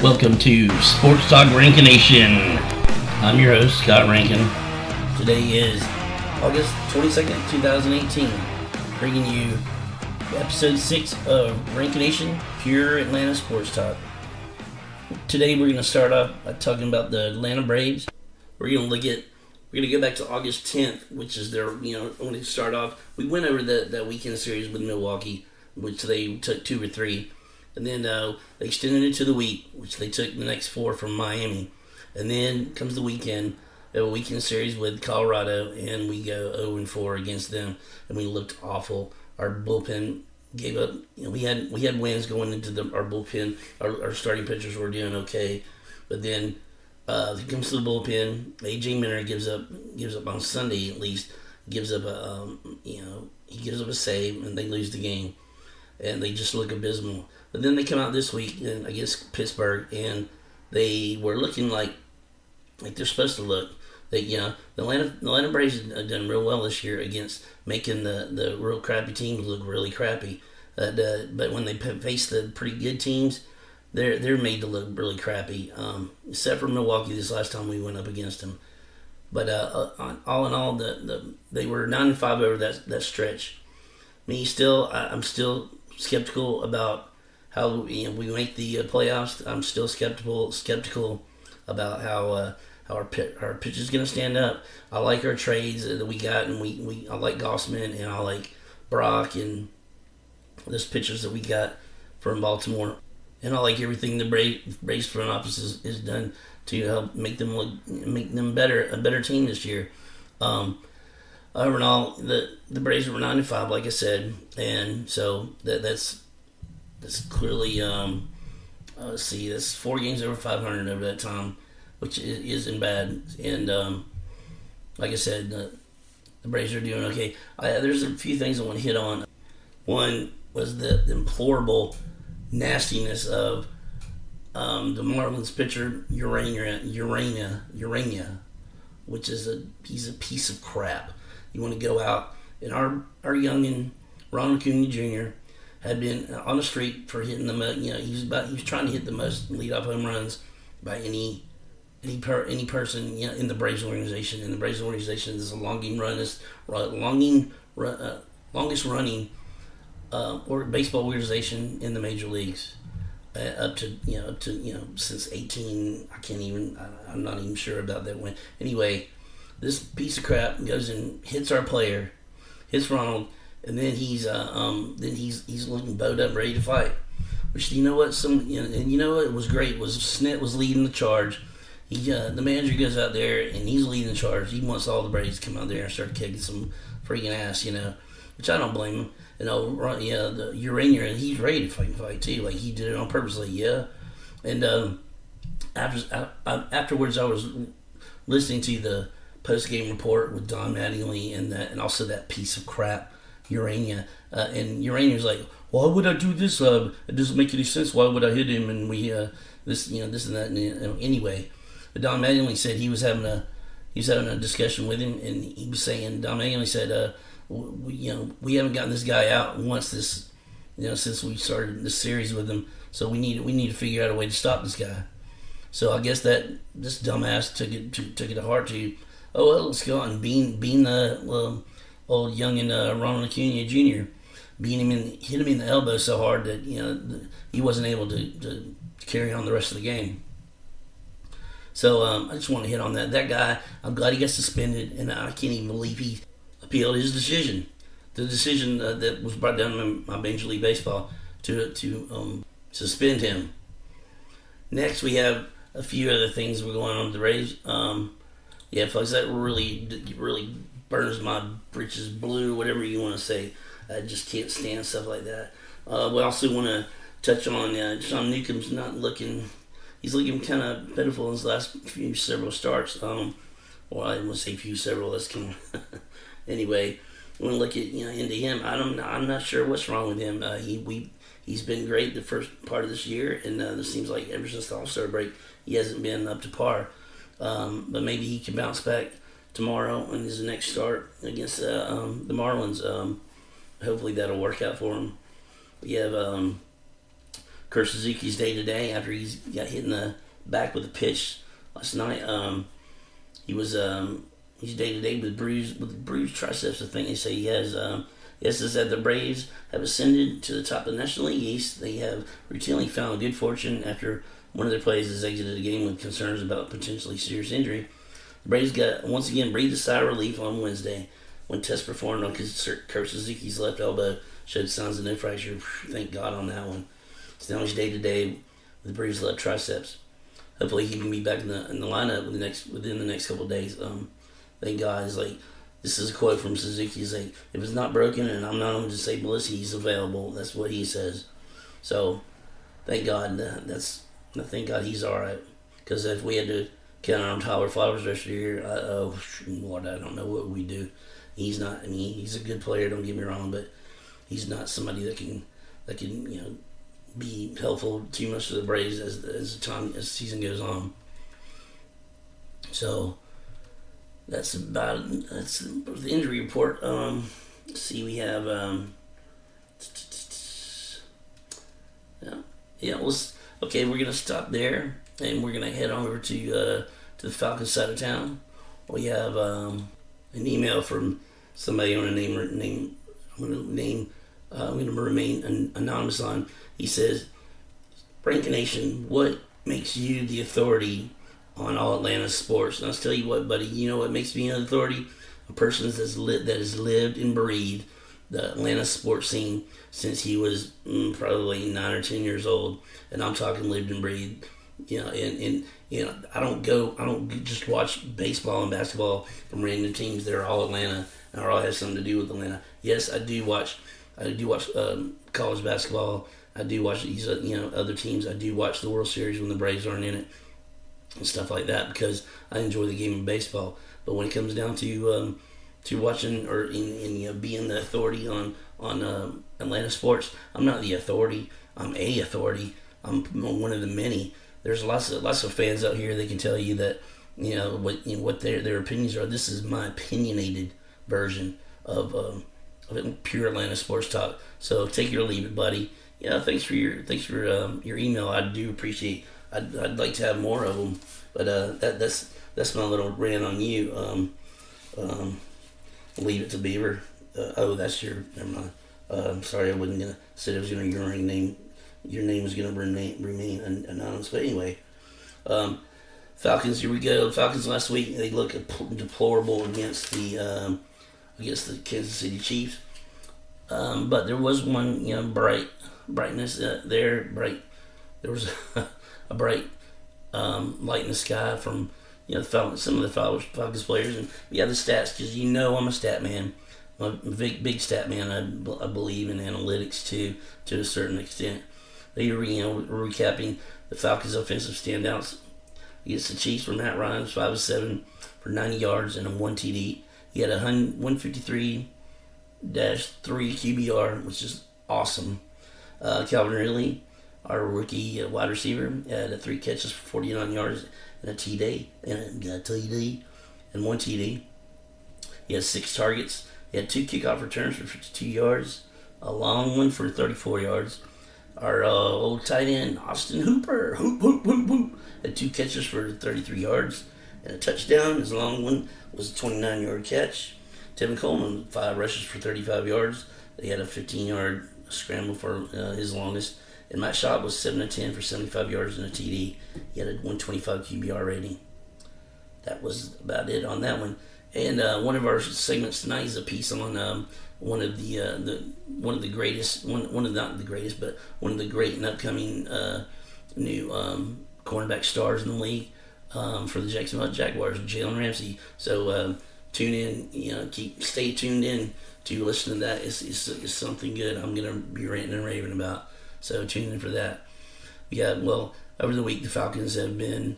Welcome to Sports Talk Rankination. I'm your host, Scott Rankin. Today is August 22nd, 2018. Bringing you episode 6 of Rankination, pure Atlanta sports talk. Today we're going to start off by talking about the Atlanta Braves. We're going to go back to August 10th, which is their, when they start off. We went over that weekend series with Milwaukee, which they took 2 or 3. And then they extended it to the week, which they took the next 4 from Miami. And then comes the weekend. They have a weekend series with Colorado, and we go 0-4 against them, and we looked awful. Our bullpen gave up. We had wins going into our bullpen. Our starting pitchers were doing okay, but then it comes to the bullpen. AJ Minter gives up on Sunday at least. Gives up he gives up a save, and they lose the game, and they just look abysmal. But then they come out this week against Pittsburgh, and they were looking like they're supposed to look. The Atlanta Braves have done real well this year against making the real crappy teams look really crappy. But when they face the pretty good teams, they're made to look really crappy. Except for Milwaukee this last time we went up against them. But all in all, they were 9-5 over that stretch. I'm still skeptical about how we make the playoffs. I'm still skeptical about how our pitch is going to stand up. I like our trades that we got, and I like Gossman, and I like Brock, and those pitchers that we got from Baltimore, and I like everything the Braves front office is done to help make them better, a better team this year. Overall, the Braves were 9-5, like I said, and so that's clearly that's 4 games over 500 over that time, which isn't bad. And like I said, the Braves are doing okay. There's a few things I want to hit on. One was the deplorable nastiness of the Marlins pitcher Urania, which is a piece of crap. You want to go out, and our youngin Ronald Acuna Jr. had been on the street for hitting the most. He was trying to hit the most leadoff home runs by any person in the Braves organization. And the Braves organization is the longest running baseball organization in the major leagues. Up to since 18. I'm not even sure about that one. Anyway, this piece of crap goes and hits our player, hits Ronald, and then he's looking bowed up, ready to fight. Which it was great was Snit was leading the charge. The manager goes out there and he's leading the charge. He wants all the Braves to come out there and start kicking some freaking ass, which I don't blame him. The Urania, he's ready to fight too. Like, he did it on purpose. Like, yeah. And afterwards, I was listening to the post-game report with Don Mattingly and also that piece of crap Urania. And Urania's like, why would I do this? It doesn't make any sense. Why would I hit him? And we this and that. And anyway, but Don Mattingly said he was having a discussion with him, and he was saying, Don Mattingly said, we haven't gotten this guy out once since we started this series with him. So we need to figure out a way to stop this guy. So I guess that this dumbass took it to heart to, let's go out and bean the old youngin Ronald Acuna Jr. Hit him in the elbow so hard that he wasn't able to carry on the rest of the game. So I just want to hit on that. That guy, I'm glad he got suspended, and I can't even believe he appealed his decision. The decision that was brought down in my Major League Baseball to suspend him. Next, we have a few other things we're going on with the Braves. Folks, that really burns my britches blue, whatever you want to say. I just can't stand stuff like that. We also want to touch on Sean Newcomb's not looking. He's looking kind of pitiful in his last several starts. Well, I wouldn't say several. That's kind of anyway. When we look at into him, I'm not sure what's wrong with him. He's been great the first part of this year, and this seems like ever since the All-Star break, he hasn't been up to par. But maybe he can bounce back tomorrow in his next start against the Marlins. Hopefully that'll work out for him. We have Kurt Suzuki's day to day after he's got hit in the back with a pitch last night. He's day to day with bruised triceps. I think they say he has. Yes, is that the Braves have ascended to the top of the National League East. They have routinely found good fortune after one of their players has exited the game with concerns about potentially serious injury. The Braves got once again breathed a sigh of relief on Wednesday when tests performed on Kurt Suzuki's left elbow showed signs of no fracture. Thank God on that one. So now he's day to day with the Braves' left triceps. Hopefully he can be back in the lineup within the next couple of days. Thank God. It's like, this is a quote from Suzuki. He's like, if it's not broken and I'm not on disability, he's available. That's what he says. So thank God. Thank God he's all right. Because if we had to count on Tyler Flowers the rest of the year, Lord, I don't know what we do. He's not. I mean, he's a good player. Don't get me wrong, but he's not somebody that can be helpful too much to the Braves as the season goes on. So that's the injury report. Let's see, we have okay. We're gonna stop there and we're gonna head on over to the Falcons side of town. We have an email from somebody on a name. I'm gonna remain anonymous on. He says, Rankination, what makes you the authority on all Atlanta sports? And I'll tell you what, buddy, you know what makes me an authority? A person that has lived and breathed the Atlanta sports scene since he was probably 9 or 10 years old. And I'm talking lived and breathed. And I don't just watch baseball and basketball from random teams that are all Atlanta and all have something to do with Atlanta. Yes, I do watch college basketball. I do watch these other teams. I do watch the World Series when the Braves aren't in it and stuff like that because I enjoy the game of baseball. But when it comes down to watching or being the authority on Atlanta sports, I'm not the authority. I'm a authority. I'm one of the many. There's lots of fans out here that can tell you that what their opinions are. This is my opinionated version of pure Atlanta sports talk. So take it or leave it, buddy. Yeah, thanks for your email. I do appreciate. I'd like to have more of them, but that's my little rant on you. Leave it to Beaver. That's your. Never mind. I'm sorry, I wasn't gonna say I was gonna your name. Your name was gonna remain anonymous. But anyway, Falcons. Here we go. Falcons last week they looked deplorable against the Kansas City Chiefs. But there was one brightness there. There was a bright light in the sky from some of the Falcons players, and the stats because I'm a stat man. I'm a big stat man. I believe in analytics too to a certain extent. They were recapping the Falcons' offensive standouts against the Chiefs. Were Matt Ryan 5 of 7 for 90 yards and a 1 TD. He had a 153-3 QBR, which is awesome. Calvin Ridley, our rookie wide receiver, had 3 catches for 49 yards and a TD, and 1 TD. He had 6 targets. He had 2 kickoff returns for 52 yards, a long one for 34 yards. Our old tight end, Austin Hooper, had 2 catches for 33 yards and a touchdown. His long one was a 29-yard catch. Tevin Coleman, 5 rushes for 35 yards. He had a 15-yard scramble for his longest. And Matt Schaub was 7 of 10 for 75 yards and a TD. He had a 125 QBR rating. That was about it on that one. And one of our segments tonight is a piece on one of the great and upcoming new cornerback stars in the league for the Jacksonville Jaguars, Jalen Ramsey. So tune in, stay tuned in to listen to that. It's something good I'm gonna be ranting and raving about. So tune in for that. Over the week the Falcons have been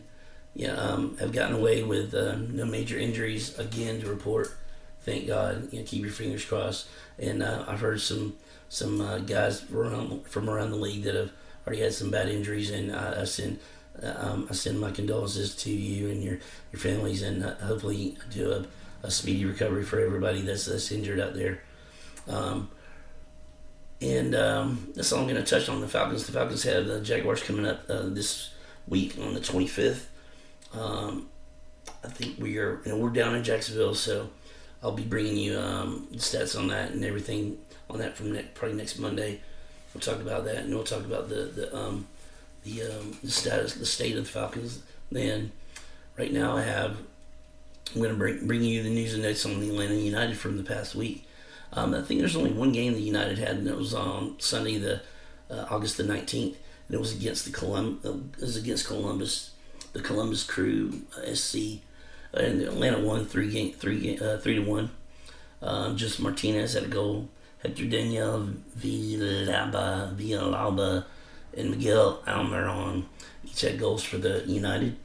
have gotten away with no major injuries again to report. Thank God. Keep your fingers crossed. And I've heard some guys from around the league that have already had some bad injuries, and I send my condolences to you and your families, and hopefully do a speedy recovery for everybody that's injured out there. And that's all I'm going to touch on the Falcons. The Falcons have the Jaguars coming up this week on the 25th. I think we're down in Jacksonville, so I'll be bringing you stats on that and everything on that from probably next Monday. We'll talk about that, and we'll talk about the status, the state of the Falcons. Then, right now, I'm going to bring you the news and notes on the Atlanta United from the past week. I think there's only one game the United had, and it was on Sunday, August the 19th, and it was against Columbus, the Columbus Crew SC, and Atlanta won 3-1. Just Martinez had a goal. Hector Daniel Villalba and Miguel Almiron each had goals for the United,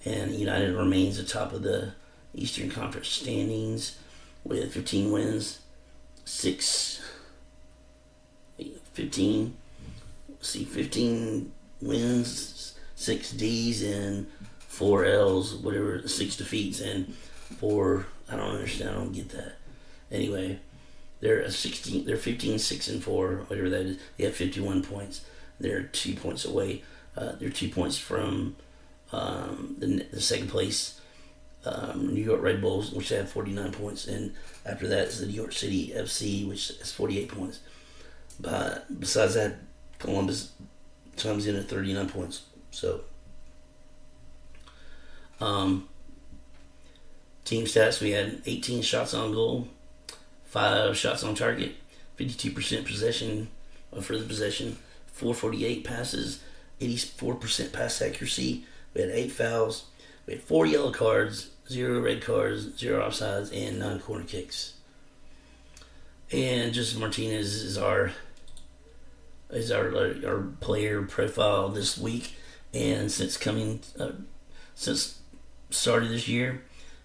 and United remains atop of the Eastern Conference standings with 15 wins. 15 wins, 6 D's, and 4 L's, whatever, 6 defeats, and 4, I don't understand, I don't get that. Anyway, they're 15, 6, and 4, whatever that is. They have 51 points. They're 2 points away. They're 2 points from the second place New York Red Bulls, which have 49 points, and after that is the New York City FC, which has 48 points. But besides that, Columbus comes in at 39 points. So, team stats: we had 18 shots on goal, 5 shots on target, 52% possession for the possession, 448 passes, 84% pass accuracy. We had 8 fouls. We had 4 yellow cards, 0 red cards, 0 offsides, and 9 corner kicks. And Justin Martinez is our player profile this week. And since started this year,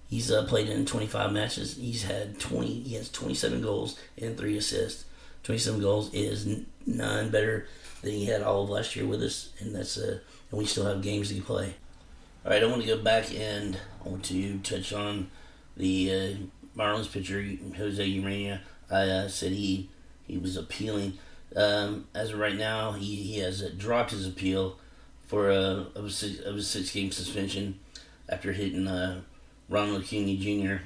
he's played in 25 matches. He has 27 goals and 3 assists. 27 goals is none better than he had all of last year with us, and we still have games to play. All right, I want to go back and I want to touch on the Marlins pitcher, Jose Urena. I said he was appealing. As of right now, he has dropped his appeal for of a 6-game suspension after hitting Ronald Acuna Jr.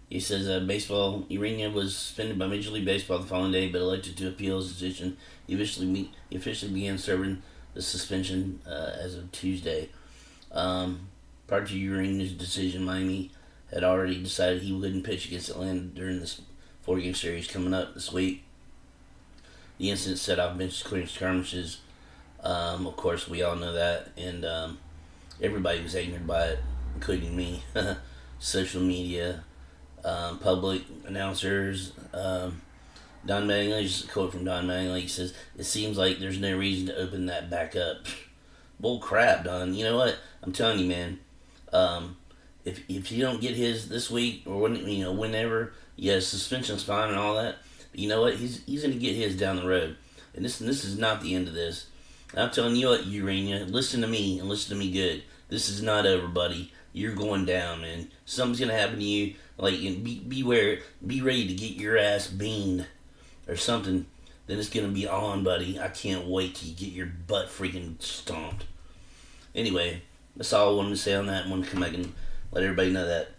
He says Urena was suspended by Major League Baseball the following day, but elected to appeal his decision. He officially began serving the suspension as of Tuesday. Prior to Urena's decision, Miami had already decided he wouldn't pitch against Atlanta during this 4-game series coming up this week. The incident set off bench clearing skirmishes. Of course, we all know that, and everybody was angered by it, including me. Social media, public announcers. Don Mattingly, just a quote from Don Mattingly, he says, "It seems like there's no reason to open that back up." Bull crap, Don. You know what? I'm telling you, man. If you don't get his this week or whenever, yes, suspension's fine and all that. But you know what? He's gonna get his down the road, and this is not the end of this. I'm telling you what, Urena, listen to me and listen to me good. This is not over, buddy. You're going down, man. Something's gonna happen to you. Like, beware, be ready to get your ass beaned or something. Then it's gonna be on, buddy. I can't wait till you get your butt freaking stomped. Anyway, that's all I wanted to say on that. I wanted to come back and let everybody know that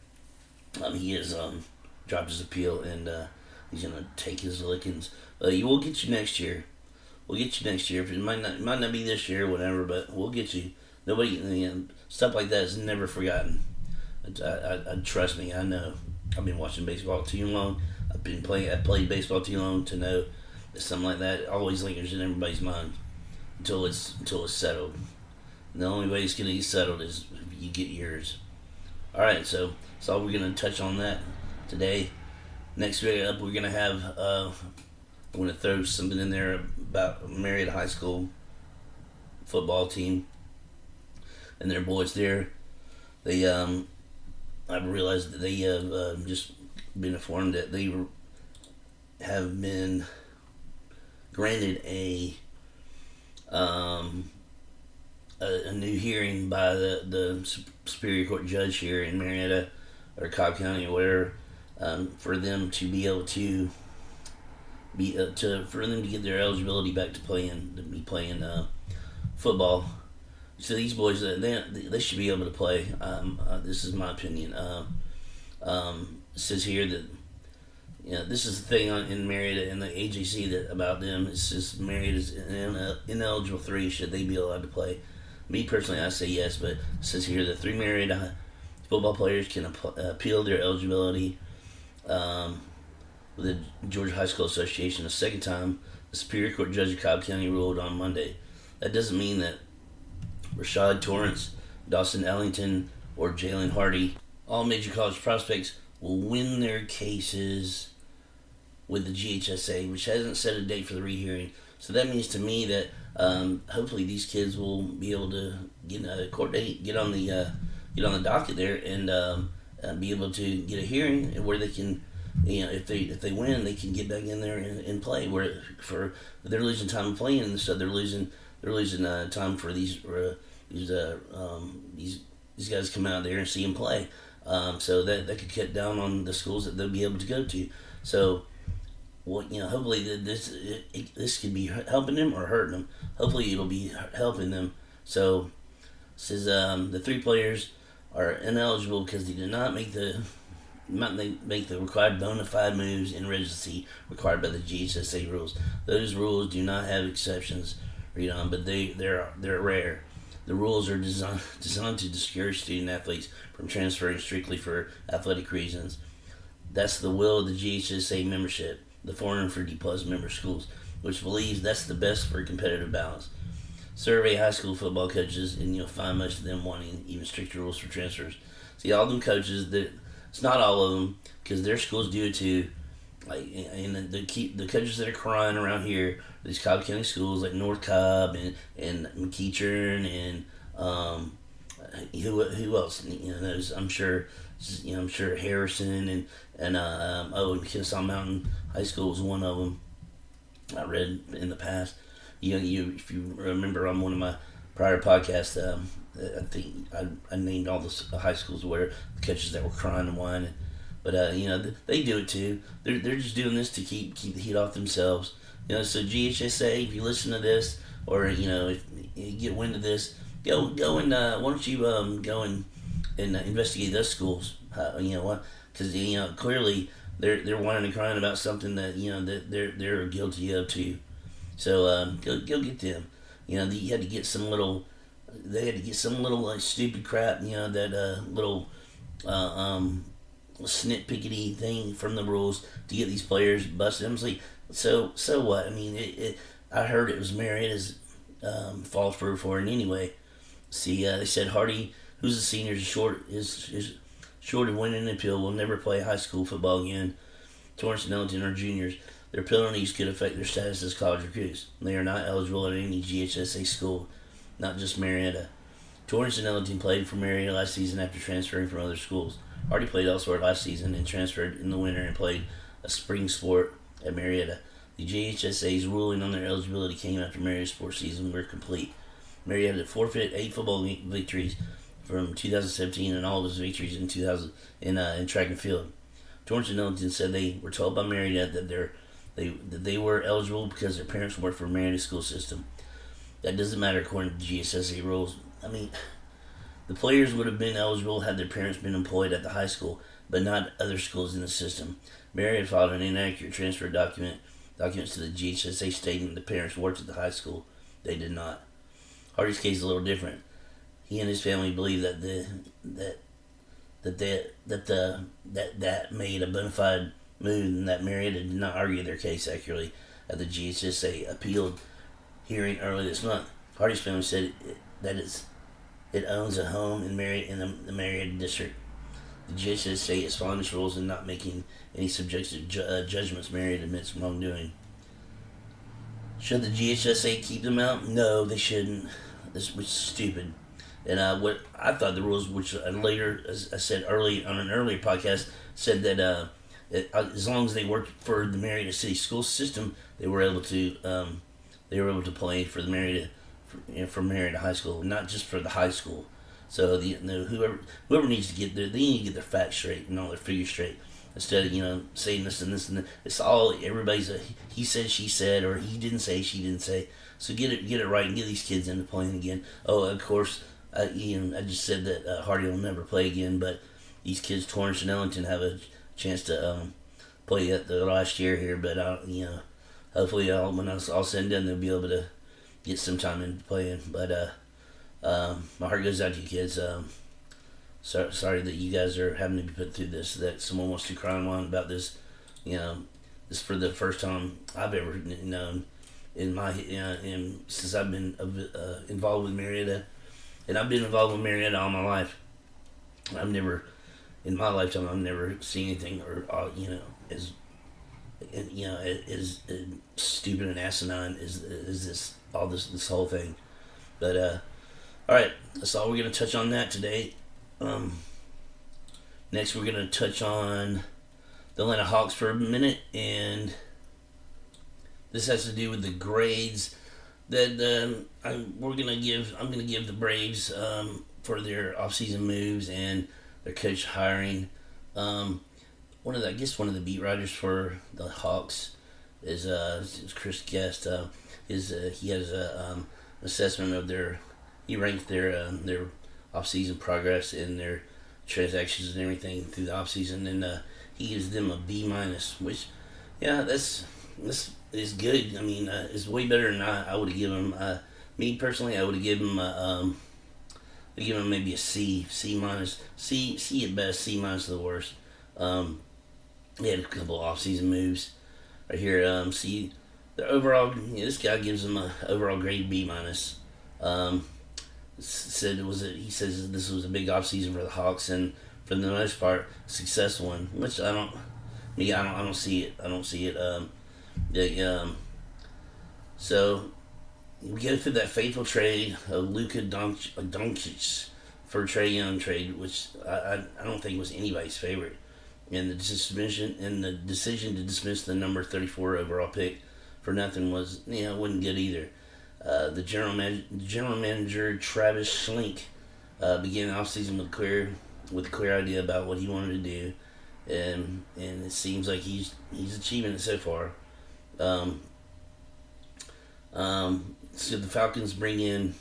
he has dropped his appeal, and he's gonna take his lickings. We'll get you next year. We'll get you next year. It might not be this year or whatever, but we'll get you. Nobody, stuff like that is never forgotten. I trust me. I know. I've been watching baseball too long. I played baseball too long to know that something like that always lingers in everybody's mind until it's settled. And the only way it's gonna get settled is if you get yours. All right, so that's all we're gonna touch on that today. Next week up, we're gonna have. I'm gonna throw something in there about Marietta High School football team and their boys there. I've realized that they have just been informed that they have been granted a new hearing by the Superior Court judge here in Marietta or Cobb County or whatever, for them to be able to for them to get their eligibility back to be playing football. So these boys, they should be able to play. This is my opinion. It says here that this is the thing in Marietta and the AJC that about them. It says Marietta is ineligible 3. Should they be allowed to play? Me personally, I say yes, but it says here that 3 Marietta football players can appeal their eligibility with the Georgia High School Association. The second time, the Superior Court Judge of Cobb County ruled on Monday. That doesn't mean that Rashad Torrance, Dawson Ellington, or Jalen Hardy, all major college prospects, will win their cases with the GHSA, which hasn't set a date for the rehearing. So that means to me that hopefully these kids will be able to get a court date, get on the docket there, and be able to get a hearing where they can, if they win, they can get back in there and play. Where they're losing time playing, so they're losing time for these guys come out there and see them play. So that could cut down on the schools that they'll be able to go to. So, hopefully this could be helping them or hurting them. Hopefully it'll be helping them. So, it says the 3 players are ineligible because they did not make the required bona fide moves in residency required by the GHSA rules. Those rules do not have exceptions, but they're rare. The rules are designed to discourage student athletes from transferring strictly for athletic reasons. That's the will of the GHSA membership, the 450 plus member schools, which believes that's the best for competitive balance. Survey high school football coaches, and you'll find most of them wanting even stricter rules for transfers. See, all them coaches, it's not all of them, because their schools do it too. And the coaches that are crying around here, these Cobb County schools like North Cobb and McEachern and who else? I'm sure Harrison and Kennesaw Mountain High School was one of them. I read in the past. If you remember on one of my prior podcasts, I think I named all the high schools where the coaches that were crying and whining. But they do it too. They're just doing this to keep the heat off themselves. So GHSA, if you listen to this, or if you get wind of this, go and why don't you go and investigate those schools? Because clearly they're whining and crying about something that that they're guilty of too. So go get them. You had to get some little. They had to get some little stupid crap. That little snitpickety thing from the rules to get these players busted. I'm like, so what? I mean, I heard it was Marietta's fault for it anyway. See, they said Hardy, who's a senior, is short of winning an appeal, will never play high school football again. Torrance and Ellington are juniors. Their penalties could affect their status as college recruits. They are not eligible at any GHSA school, not just Marietta. Torrance and Ellington played for Marietta last season after transferring from other schools. Hardy played elsewhere last season and transferred in the winter and played a spring sport at Marietta. The GHSA's ruling on their eligibility came after Marietta's sports season were complete. Marietta had forfeit 8 football victories from 2017 and all of his victories in 2000 in track and field. Torrance and Ellington said they were told by Marietta that they were eligible because their parents worked for Marietta school system. That doesn't matter according to GSSA rules. I mean, the players would have been eligible had their parents been employed at the high school, but not other schools in the system. Marietta filed an inaccurate transfer documents to the GHSA stating the parents worked at the high school. They did not. Hardy's case is a little different. He and his family believe that that made a bona fide move and that Marietta did not argue their case accurately at the GHSA appealed hearing early this month. Hardy's family said it owns a home in the Marietta district. The GHSA is following its rules and not making any subjective judgments. Marietta admits wrongdoing. Should the GHSA keep them out? No, they shouldn't. This was stupid. And what I thought the rules, which later, as I said early on an earlier podcast, said that as long as they worked for the Marietta City school system, they were able to play for the Marietta for Marietta High School, not just for the high school. So whoever needs to they need to get their facts straight and all their figures straight. instead of saying this and this and that. It's all everybody's a he said, she said, or he didn't say, she didn't say. So get it right and get these kids into playing again. Oh, of course, I just said that Hardy will never play again, but these kids, Torrance and Ellington, have a chance to play at the last year here. But hopefully, when it's all said and done, they'll be able to get some time in playing. But my heart goes out to you kids. Sorry that you guys are having to be put through this. That someone wants to cry and whine about this. This for the first time I've ever known in my since I've been involved with Marietta, and I've been involved with Marietta all my life. I've never, in my lifetime, I've never seen anything or as stupid and asinine as this whole thing. But all right, that's all we're gonna touch on that today. Next, we're gonna touch on the Atlanta Hawks for a minute, and this has to do with the grades that I'm gonna give the Braves for their offseason moves and their coach hiring. One of the beat writers for the Hawks is Chris Guest. He has a assessment of he ranked their offseason progress and their transactions and everything through the offseason, and he gives them a B minus, which this is good. I mean, it's way better than I would have given him. Me personally, I would have given him maybe a C minus, C at best, C minus the worst. He had a couple off-season moves right here. See, the overall, this guy gives him a overall grade B minus. He says this was a big off-season for the Hawks, and for the most part, a successful one. Which I don't see it. I don't see it. So we go through that fateful trade of Luka Doncic for Trae Young trade, which I don't think was anybody's favorite. And the decision to dismiss the number 34 overall pick for nothing wasn't good either. The general manager Travis Schlenk began the offseason with a clear idea about what he wanted to do, and it seems like he's achieving it so far. So the Falcons bring in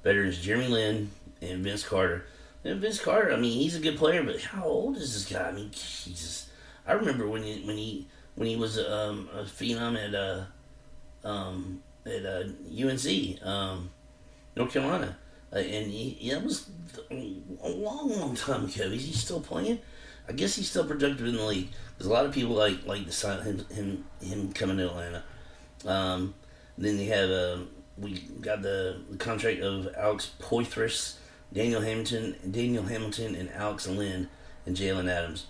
veterans Jeremy Lin and Vince Carter. And Vince Carter, I mean, he's a good player, but how old is this guy? I mean, Jesus. I remember when he was a phenom at UNC, North Carolina, and that was a long time ago. Is he still playing? I guess he's still productive in the league, because a lot of people like to sign him coming to Atlanta. Then they have we got the contract of Alex Poitras, Daniel Hamilton, and Alex Lynn, and Jalen Adams.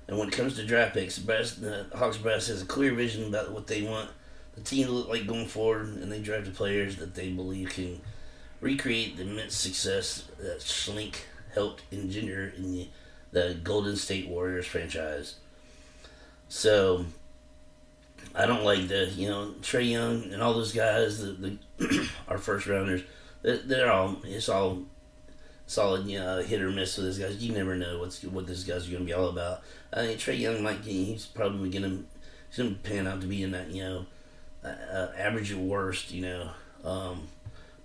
And when it comes to draft picks, the Hawks brass has a clear vision about what they want the team to look like going forward, and they drafted players that they believe can recreate the immense success that Schlenk helped engender in the Golden State Warriors franchise. So I don't like Trae Young and all those guys, our first rounders. It's all solid, hit or miss with this guys. You never know what this guy's going to be all about. I think Trae Young he's probably going to pan out to be in that average at worst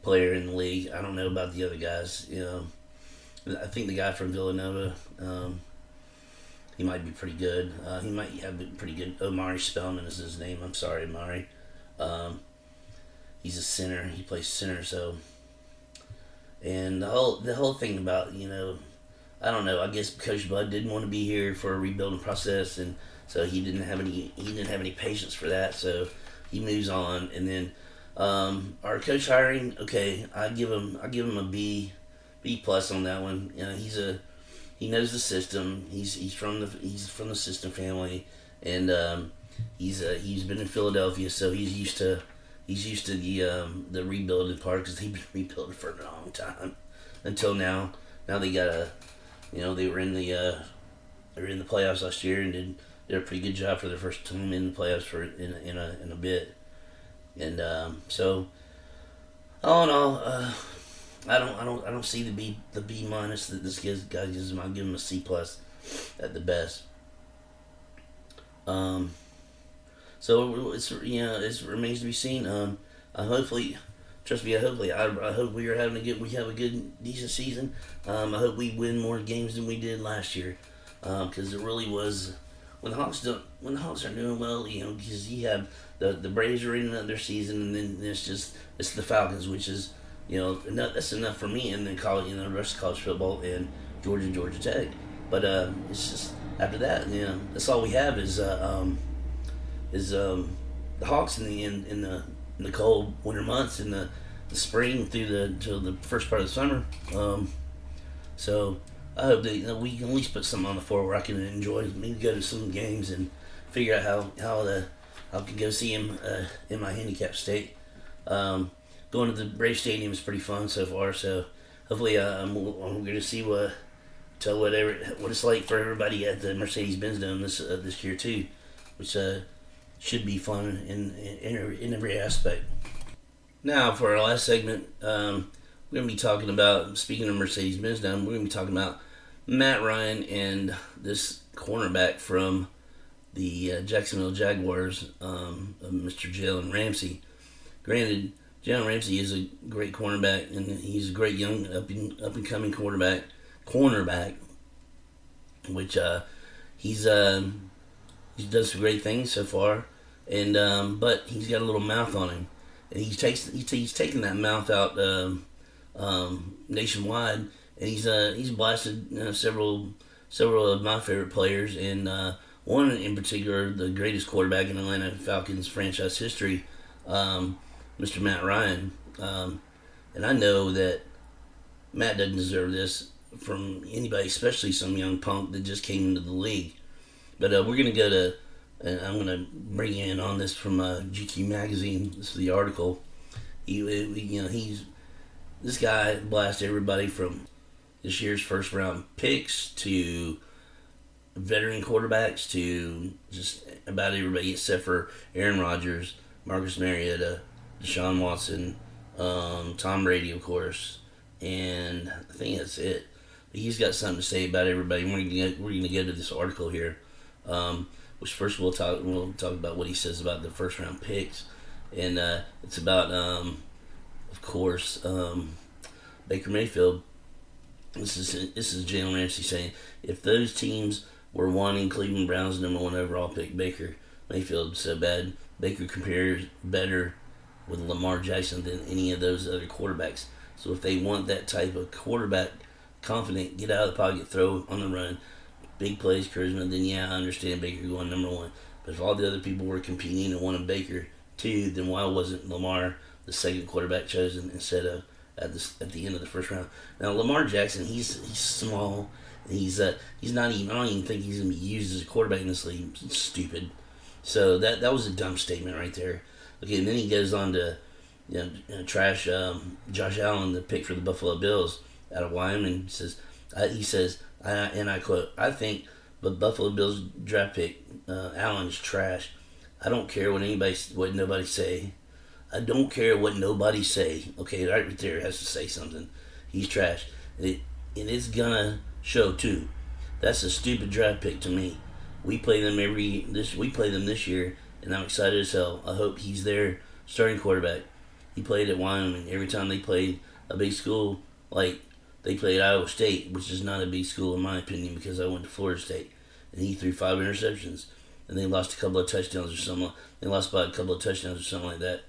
player in the league. I don't know about the other guys. I think the guy from Villanova, he might be pretty good. He might have been pretty good. Omari Spellman is his name. I'm sorry, Omari. He's a center. He plays center. So, and the whole thing about I don't know. I guess Coach Bud didn't want to be here for a rebuilding process, and so he didn't have any patience for that. So he moves on, and then our coach hiring. Okay, I give him a B plus on that one. He knows the system. He's from the system family, and he's been in Philadelphia, so he's used to the rebuilding part, because they've been rebuilding for a long time until now. Now they got they were in the playoffs last year and did a pretty good job for their first time in the playoffs in a bit, and so all in all, I don't see the B minus that this guy gives him. I'll give him a C plus at the best. Um, so it remains to be seen. Hopefully, trust me. I hope we have a good decent season. I hope we win more games than we did last year, because it really was when the Hawks are doing well. Because you have the Braves are in their season, and then it's the Falcons, which is that's enough for me. And then college, the rest of college football and Georgia Tech. But it's just after that, that's all we have is the Hawks in the cold winter months in the spring till the first part of the summer. So I hope that we can at least put something on the floor where I can enjoy, maybe go to some games and figure out how I can go see him in my handicapped state. Going to the Brave Stadium is pretty fun so far. So hopefully I'm going to see what it's like for everybody at the Mercedes-Benz Dome this year too, which should be fun in every aspect. Now for our last segment, we're going to be talking about, speaking of Mercedes-Benz Dome, we're going to be talking about Matt Ryan and this cornerback from the Jacksonville Jaguars, Mr. Jalen Ramsey. Granted, Jalen Ramsey is a great cornerback, and he's a great young up and coming cornerback, which he does some great things so far, and but he's got a little mouth on him, and he's taken that mouth out nationwide, and he's blasted several of my favorite players, and one in particular, the greatest quarterback in Atlanta Falcons franchise history, Mr. Matt Ryan, and I know that Matt doesn't deserve this from anybody, especially some young punk that just came into the league. But we're going to go to, and I'm going to bring you in on this from GQ Magazine. This is the article. This guy blasted everybody from this year's first round picks to veteran quarterbacks to just about everybody except for Aaron Rodgers, Marcus Mariota, Deshaun Watson, Tom Brady, of course, and I think that's it. But he's got something to say about everybody. We're going to go to this article here, which first we'll talk about what he says about the first round picks, and it's about of course Baker Mayfield. This is Jalen Ramsey saying, if those teams were wanting Cleveland Browns number 1 overall pick Baker Mayfield so bad, Baker compares better with Lamar Jackson than any of those other quarterbacks. So if they want that type of quarterback, confident, get out of the pocket, throw on the run, big plays, charisma, then yeah, I understand Baker going number 1. But if all the other people were competing and wanted Baker too, then why wasn't Lamar the second quarterback chosen instead of at the end of the first round? Now Lamar Jackson, he's small. He's not even. I don't even think he's gonna be used as a quarterback in this league. It's stupid. So that was a dumb statement right there. Okay, and then he goes on to trash Josh Allen, the pick for the Buffalo Bills out of Wyoming. He says, and I quote, "I think the Buffalo Bills draft pick Allen is trash. I don't care what nobody say. I don't care what nobody say." Okay, right there has to say something. He's trash, and it's gonna show too. That's a stupid draft pick to me. We play them this year, and I'm excited as hell. I hope he's their starting quarterback. He played at Wyoming. Every time they played a big school, like they played Iowa State, which is not a big school in my opinion because I went to Florida State, and he threw 5 interceptions, and they lost a couple of touchdowns or something. They lost by a couple of touchdowns or something like that.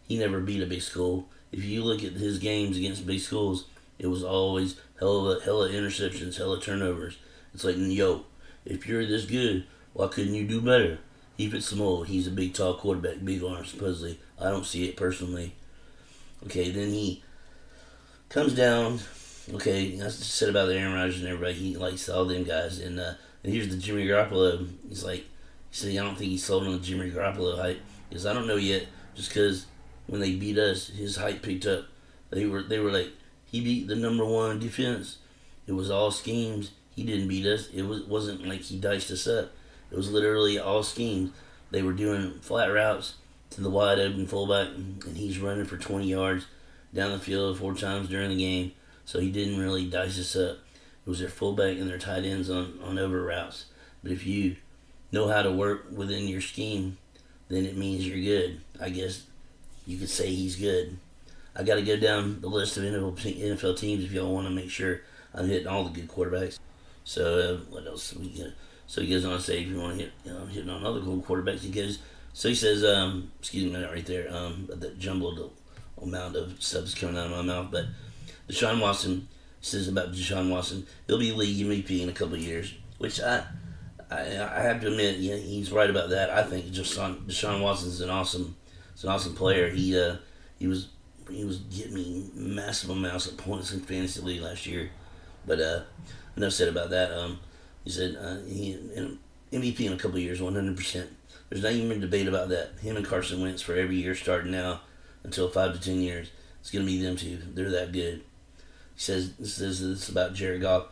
He never beat a big school. If you look at his games against big schools, it was always hella interceptions, hella turnovers. It's like, yo, if you're this good, why couldn't you do better? He fits the mold. He's a big, tall quarterback, big arms, supposedly. I don't see it personally. Okay, then he comes down. Okay, that's said about Aaron Rodgers and everybody. He likes all them guys. And here's the Jimmy Garoppolo. He said, I don't think he's sold on the Jimmy Garoppolo hype. Because I don't know yet, just because when they beat us, his hype picked up. They were like, he beat the number 1 defense. It was all schemes. He didn't beat us. It wasn't like he diced us up. It was literally all schemes. They were doing flat routes to the wide open fullback, and he's running for 20 yards down the field 4 times during the game. So he didn't really dice us up. It was their fullback and their tight ends on over routes. But if you know how to work within your scheme, then it means you're good. I guess you could say he's good. I got to go down the list of NFL teams if y'all want to make sure I'm hitting all the good quarterbacks. So what else? So he goes on to say if you want to hit, hitting on other good quarterbacks, he goes. So he says, excuse me, right there, that jumbled amount of stuff is coming out of my mouth. But Deshaun Watson says about Deshaun Watson, he'll be league MVP in a couple of years, which I have to admit, yeah, he's right about that. I think Deshaun Watson's an awesome player. He was getting me massive amounts of points in fantasy league last year. But enough said about that. He said he MVP in a couple of years, 100%. There's not even a debate about that. Him and Carson Wentz for every year starting now until 5 to 10 years. It's going to be them two. They're that good. He says this about Jared Goff.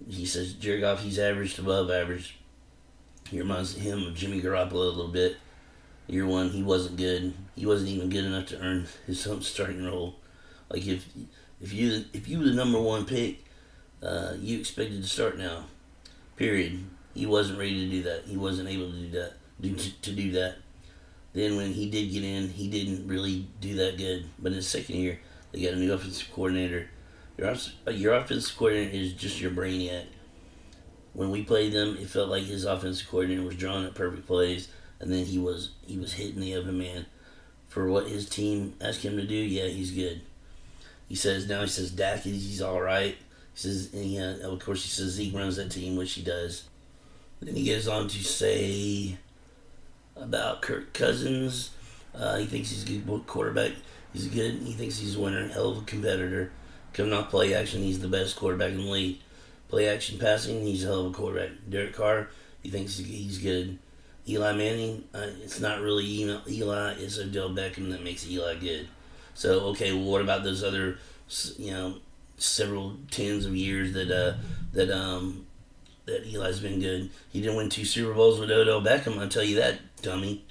He says Jared Goff, he's average to above average. He reminds him of Jimmy Garoppolo a little bit. Year one, he wasn't good. He wasn't even good enough to earn his own starting role. Like if you were the number one pick, you expected to start now. Period. He wasn't ready to do that. He wasn't able to do that. To do that. Then when he did get in, he didn't really do that good. But in his second year, they got a new offensive coordinator. Your offensive coordinator is just your brainiac. When we played them, it felt like his offensive coordinator was drawing up perfect plays, and then he was hitting the open man. For what his team asked him to do, yeah, he's good. He says Dak, he's all right. He says, and of course, he says Zeke runs that team, which he does. Then he goes on to say about Kirk Cousins. He thinks he's a good quarterback. He's good. He thinks he's a winner, hell of a competitor. Coming off play action, he's the best quarterback in the league. Play action passing, he's a hell of a quarterback. Derek Carr, he thinks he's good. Eli Manning, it's not really Eli, it's Odell Beckham that makes Eli good. So, okay, well, what about those other, several tens of years that Eli's been good? He didn't win 2 Super Bowls with Odell Beckham, I'll tell you that, dummy.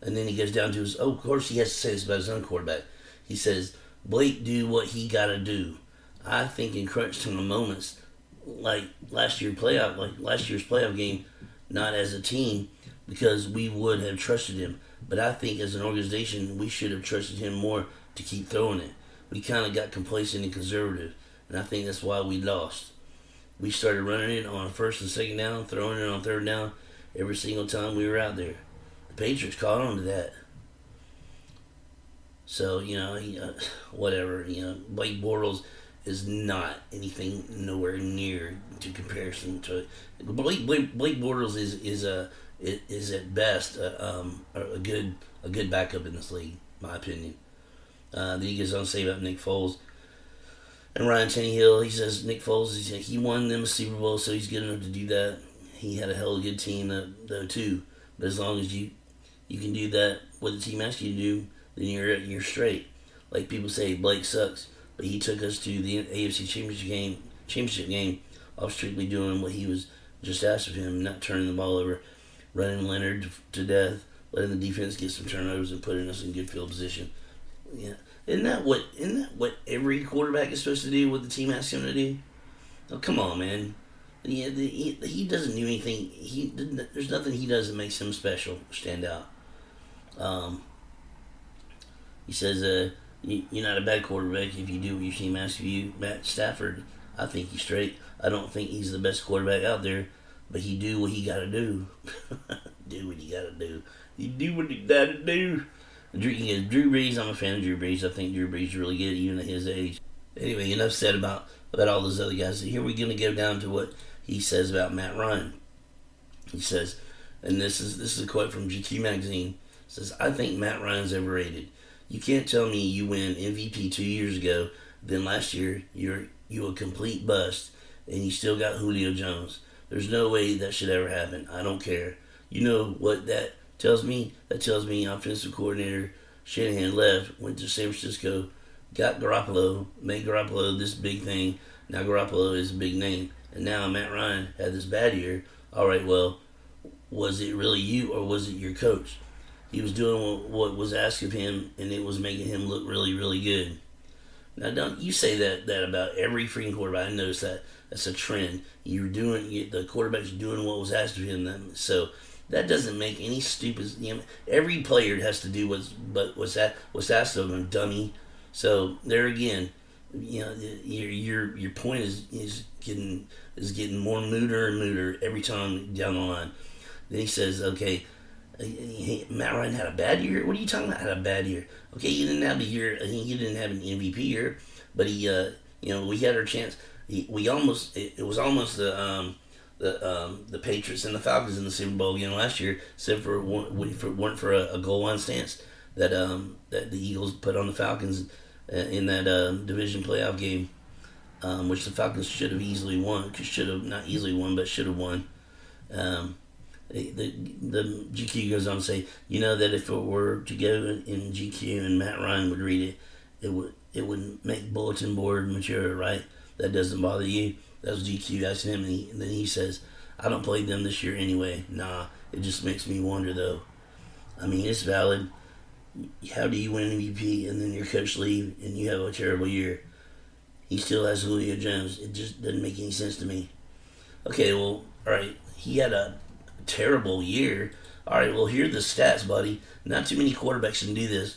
And then he goes down to of course he has to say this about his own quarterback. He says, Blake do what he got to do. I think in crunch time moments, like last year's playoff game, not as a team, because we would have trusted him. But I think as an organization, we should have trusted him more to keep throwing it. We kind of got complacent and conservative, and I think that's why we lost. We started running it on first and second down, throwing it on third down every single time we were out there. The Patriots caught on to that. So, whatever. Blake Bortles is not anything nowhere near to comparison to it. Blake Bortles is at best a good backup in this league, my opinion. Then he goes on to say about Nick Foles and Ryan Tannehill. He says Nick Foles, he won them a Super Bowl, so he's good enough to do that. He had a hell of a good team though too. But as long as you can do that, what the team asks you to do, then you're straight. Like people say, Blake sucks, but he took us to the AFC championship game off strictly doing what he was just asked of him, not turning the ball over, running Leonard to death, letting the defense get some turnovers and putting us in good field position. Yeah, isn't that what every quarterback is supposed to do? What the team asks him to do? Oh, come on, man. Yeah, he doesn't do anything. There's nothing he does that makes him special, stand out. He says, you're not a bad quarterback if you do what your team asks of you. Matt Stafford, I think he's straight. I don't think he's the best quarterback out there, but he do what he got to do. Do what he got to do. You do what he got to do. Drew Brees, I'm a fan of Drew Brees. I think Drew Brees is really good, even at his age. Anyway, enough said about all those other guys. Here we're going to go down to what he says about Matt Ryan. He says, and this is a quote from GQ magazine. It says, I think Matt Ryan's overrated. You can't tell me you win MVP 2 years ago, then last year you a complete bust, and you still got Julio Jones. There's no way that should ever happen. I don't care. You know what that tells me? That tells me offensive coordinator Shanahan left, went to San Francisco, got Garoppolo, made Garoppolo this big thing. Now Garoppolo is a big name. And now Matt Ryan had this bad year. All right, well, was it really you or was it your coach? He was doing what was asked of him, and it was making him look really, really good. Now, don't you say that about every freaking quarterback. I noticed that. That's a trend. The quarterback's doing what was asked of him. So That doesn't make any stupid. Every player has to do what's asked of them, dummy. So there again, your point is getting more mooder and mooder every time down the line. Then he says, okay, Matt Ryan had a bad year. What are you talking about? Had a bad year? Okay, you didn't have a year. He didn't have an MVP year, but we had our chance. We almost. It was almost the Patriots and the Falcons in the Super Bowl last year, except for if it weren't for a goal line stance that the Eagles put on the Falcons in that division playoff game, which the Falcons should have easily won. Should have not easily won, but should have won. The GQ goes on to say, that if it were to go in GQ and Matt Ryan would read it, it would make bulletin board material, right? That doesn't bother you? That was GQ asking him, and then he says, I don't play them this year anyway. Nah, it just makes me wonder, though. I mean, it's valid. How do you win MVP and then your coach leave and you have a terrible year? He still has Julio Jones. It just doesn't make any sense to me. Okay, well, all right. He had a terrible year. All right, well, here are the stats, buddy. Not too many quarterbacks can do this.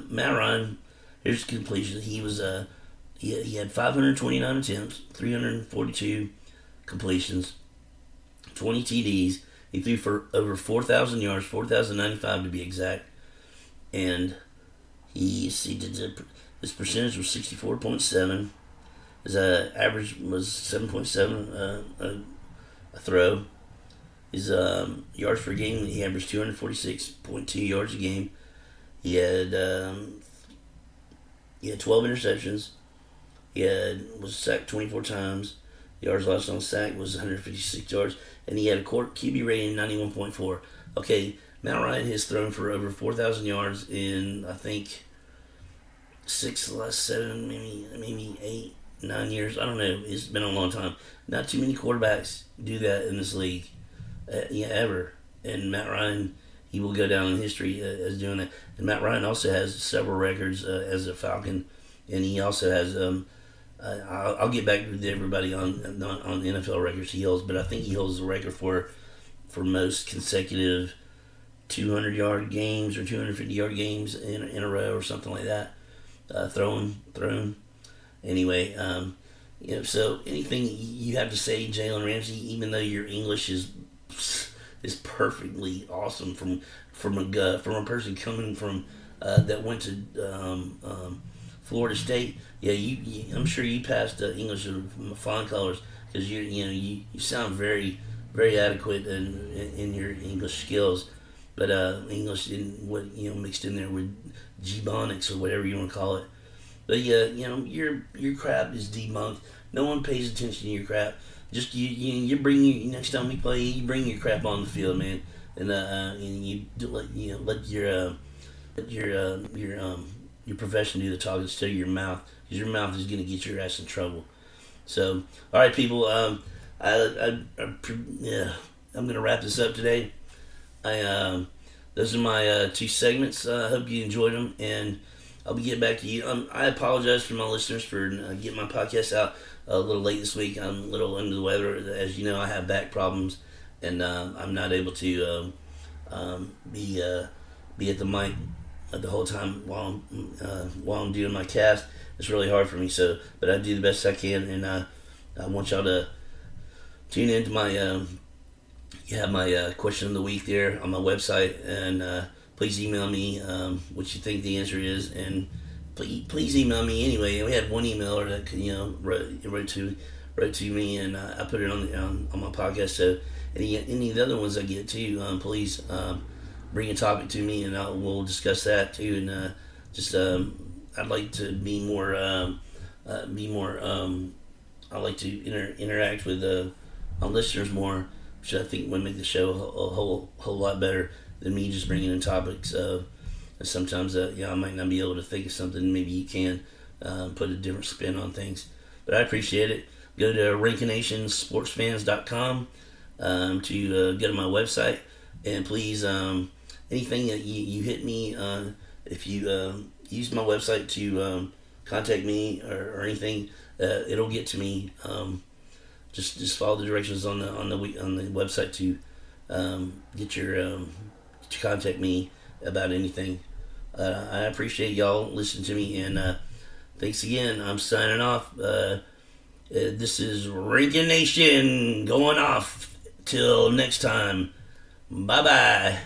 Matt Ryan, here's completion. He had 529 attempts, 342 completions, 20 TDs. He threw for over 4,000 yards, 4,095 to be exact. And his percentage was 64.7. His average was 7.7 a throw. His yards per game, he averaged 246.2 yards a game. He had 12 interceptions. He was sacked 24 times. Yards lost on sack was 156 yards, and he had a QB rating of 91.4. Okay, Matt Ryan has thrown for over 4,000 yards in I think 7, maybe 8, 9 years. I don't know. It's been a long time. Not too many quarterbacks do that in this league, ever. And Matt Ryan, he will go down in history as doing that. And Matt Ryan also has several records as a Falcon, and he also has. I'll get back with everybody on NFL records he holds, but I think he holds the record for most consecutive 200-yard games or 250-yard games in a row or something like that. Thrown. Anyway, so anything you have to say, Jalen Ramsey, even though your English is perfectly awesome from a person coming from that went to Florida State. Yeah, I'm sure you passed English with flying colors because you sound very, very adequate in your English skills, but English mixed in there with G-bonics or whatever you want to call it. But yeah, your crap is debunked. No one pays attention to your crap. Just you bring your next time we play, you bring your crap on the field, man, and you let your profession do the talking instead of your mouth, because your mouth is gonna get your ass in trouble. So, all right, people, I'm gonna wrap this up today. Those are my 2 segments. I hope you enjoyed them, and I'll be getting back to you. I apologize for my listeners for getting my podcast out a little late this week. I'm a little under the weather. As you know, I have back problems, and I'm not able to be at the mic the whole time while I'm doing my cast. It's really hard for me. But I do the best I can, and I want y'all to tune into my my question of the week there on my website, and please email me what you think the answer is, and please email me anyway. We had one emailer that wrote to me, and I put it on my podcast. So any of the other ones I get too, please bring a topic to me, and we'll discuss that too. And I'd like to be more. I like to interact with my listeners more, which I think would make the show a whole lot better than me just bringing in topics. Sometimes I might not be able to think of something. Maybe you can put a different spin on things. But I appreciate it. Go to Rankination to go to my website, and please anything that you hit me if you use my website to contact me or anything, it'll get to me. Just follow the directions on the website to get your to contact me about anything. I appreciate y'all listening to me, and thanks again. I'm signing off. This is Rankination going off. Till next time. Bye bye.